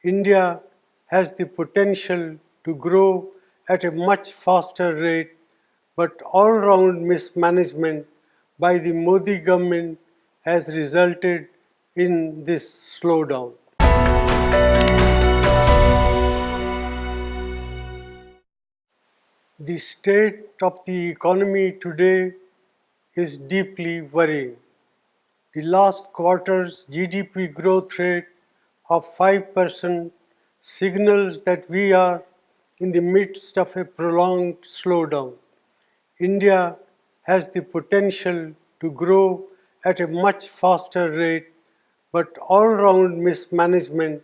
India has the potential to grow at a much faster rate, but all-round mismanagement by the Modi government has resulted in this slowdown. The state of the economy today is deeply worrying. The last quarter's GDP growth rate of 5% signals that we are in the midst of a prolonged slowdown. India has the potential to grow at a much faster rate, but all-round mismanagement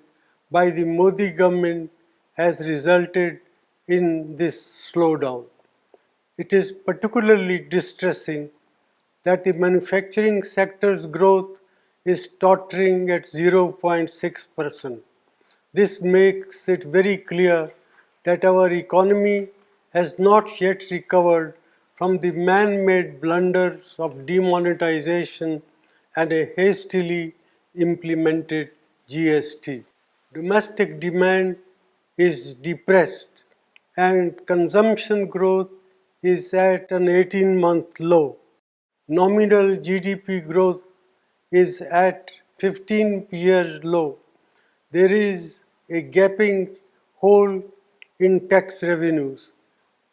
by the Modi government has resulted in this slowdown. It is particularly distressing that the manufacturing sector's growth is tottering at 0.6%. This makes it very clear that our economy has not yet recovered from the man-made blunders of demonetization and a hastily implemented GST. Domestic demand is depressed and consumption growth is at an 18-month low. Nominal GDP growth is at 15 years low. There is a gaping hole in tax revenues.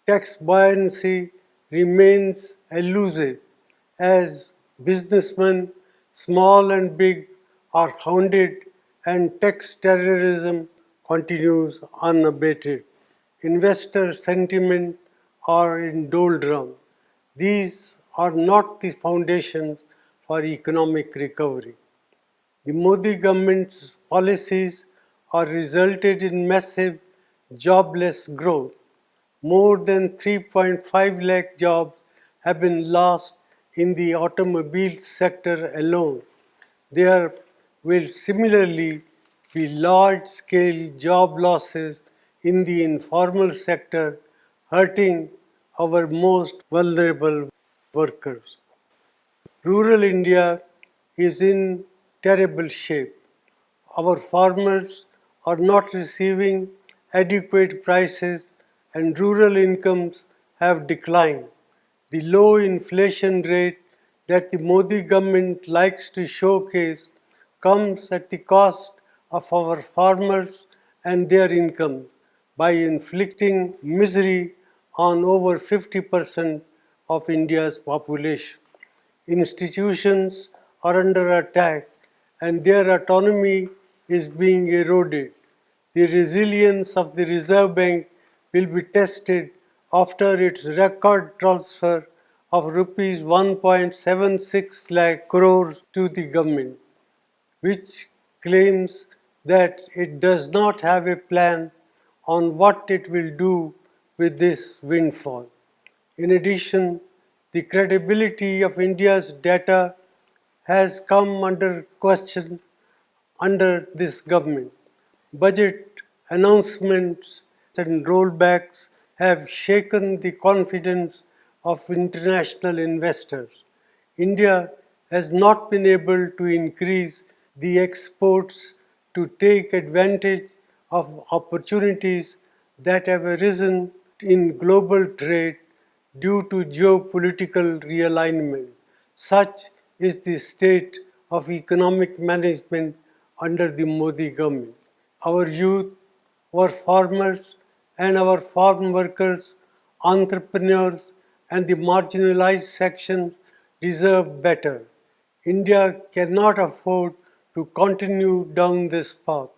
Tax buoyancy remains elusive as businessmen, small and big, are hounded and tax terrorism continues unabated. Investor sentiment are in doldrum. These are not the foundations for economic recovery. The Modi government's policies are resulted in massive jobless growth. More than 3.5 lakh jobs have been lost in the automobile sector alone. There will similarly be large-scale job losses in the informal sector, hurting our most vulnerable workers. Rural India is in terrible shape. Our farmers are not receiving adequate prices and rural incomes have declined. The low inflation rate that the Modi government likes to showcase comes at the cost of our farmers and their income by inflicting misery on over 50% of India's population. Institutions are under attack and their autonomy is being eroded. The resilience of the Reserve Bank will be tested after its record transfer of rupees 1.76 lakh crore to the government, which claims that it does not have a plan on what it will do with this windfall. In addition, the credibility of India's data has come under question under this government. Budget announcements and rollbacks have shaken the confidence of international investors. India has not been able to increase the exports to take advantage of opportunities that have arisen in global trade due to geopolitical realignment. Such is the state of economic management under the Modi government. Our youth, our farmers and our farm workers, entrepreneurs and the marginalized sections deserve better. India cannot afford to continue down this path.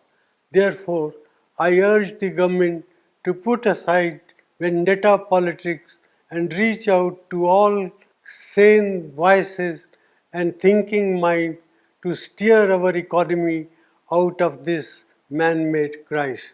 Therefore, I urge the government to put aside vendetta politics and reach out to all sane voices and thinking mind to steer our economy out of this man-made crisis.